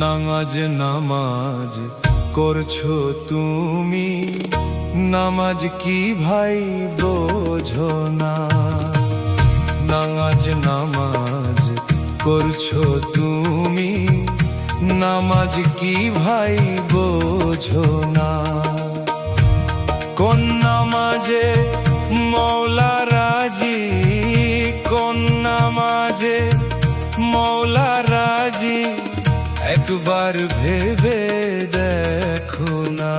নামাজ নামাজ করছো তুমি, নামাজ কি ভাই বোঝো না? নামাজ নামাজ করছো তুমি, নামাজ কি ভাই বোঝো না? কোন নামাজে মওলা রাজি, কোন নামাজে মওলা রাজি, একবার ভেবে দেখো না।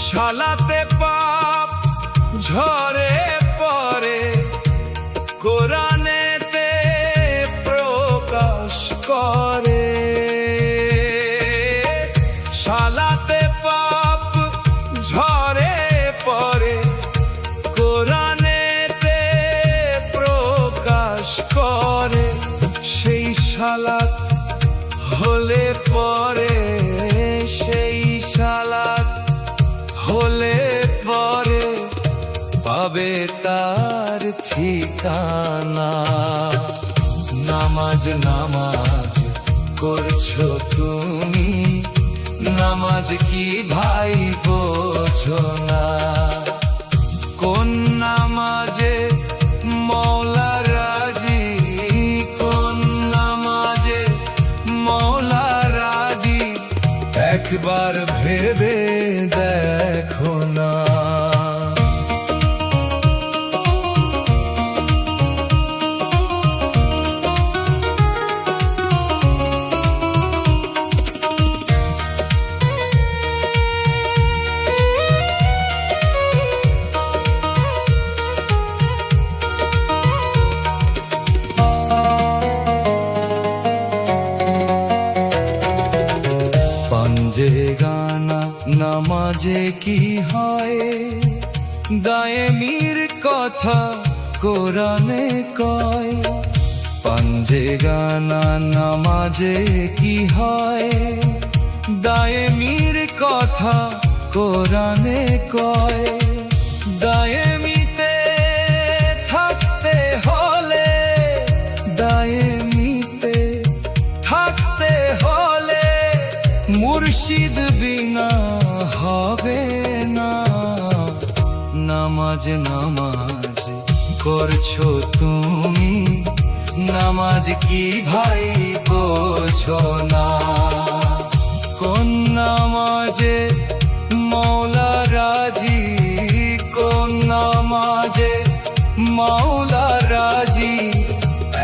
সালাতে পাপ ঝরে পড়ে, কোরআনেতে প্রকাশ করে। সালাতে পাপ ঝরে পড়ে, কোরআনেতে প্রকাশ করে। সেই সালাত হলে পরে, সেই সালাত হলে পরে পাবে তার ঠিকানা। নামাজ নামাজ করছো তুমি, নামাজ কি ভাই বোঝো না? কোন নামাজে মওলা রাজি, কোন নামাজে মওলা রাজি, একবার ভেবে দেখো না। পাঞ্জে গানা নামাজে কি হয়, দায়েমির কথা কোরআনে কয়। পাঞ্জে গানা নামাজে কি হয়, দায়েমির কথা কোরআনে কয়। দায়েমিতে থাকতে হলে, দায়েমিতে থাকতে হলে মুর্শিদ বিনা হবে না। নামাজ নামাজ করছো তুমি, নামাজ কি ভাই বোঝো না? কোন নামাজে মওলা রাজি, কোন নামাজে মওলা রাজি,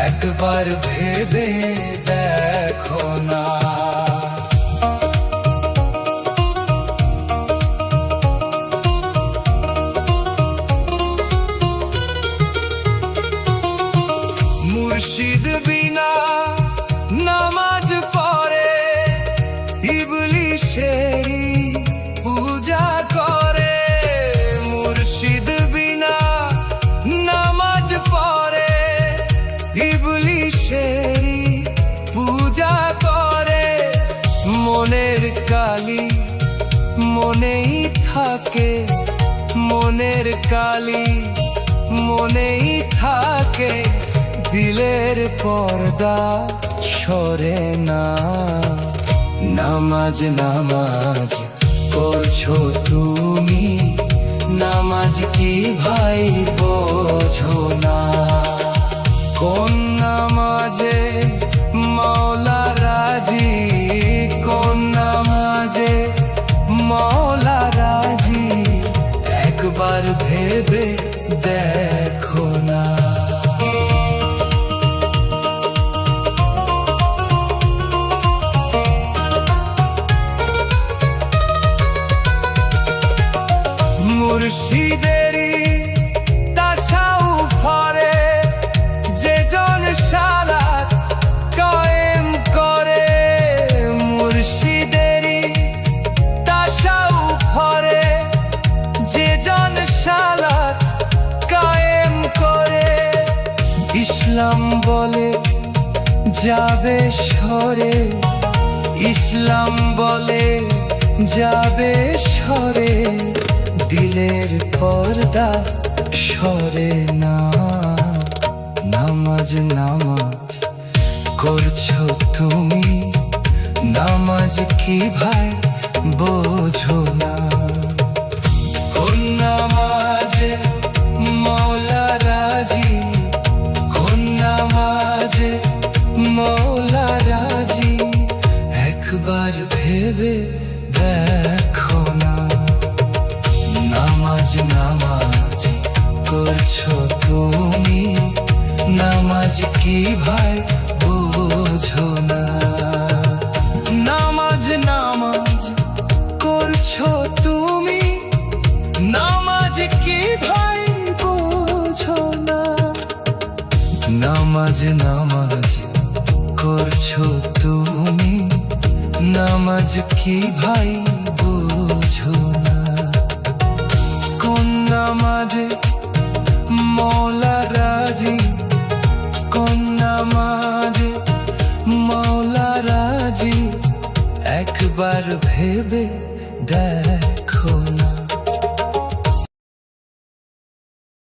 একবার ভেবে দেখো না। মুর্শিদ বিনা নামাজ পড়ে, ইবলিশেরই পূজা করে। মুর্শিদ বিনা নামাজ পড়ে, ইবলিশেরই পূজা করে। মনের কালি মনেই থাকে, মনের কালি মনেই থাকে, দিলের পর্দা সরে না। নামাজ নামাজ করছো তুমি, নামাজ কি ভাই বোঝো না? কোন নামাজে মওলা রাজি, কোন নামাজে মওলা রাজি, মুর্শিদেরই তাসাউফরে যেজন সালাত কায়েম করে, মুর্শিদেরই তাসাউফরে যেজন সালাত কায়েম করে। ইসলাম বলে যাবে সরে, ইসলাম বলে যাবে সরে, দিলের পর্দা সরে না। নামাজ নামাজ করছো তুমি, নামাজ কি ভাই বোঝো না? কোন নামাজে মওলা রাজি, কোন নামাজে মওলা রাজি, একবার ভেবে দেখো না। নামাজ নামাজ করছো তুমি, নামাজ কি ভাই বোঝো না? নামাজ নামাজ করছো তুমি, নামাজ কি ভাই বোঝো না? নামাজ নামাজ করছো তুমি, নামাজ কি ভাই বোঝো না? কোন নামাজে মওলা রাজি, কোন নামাজে মওলা রাজি, একবার ভেবে দেখ।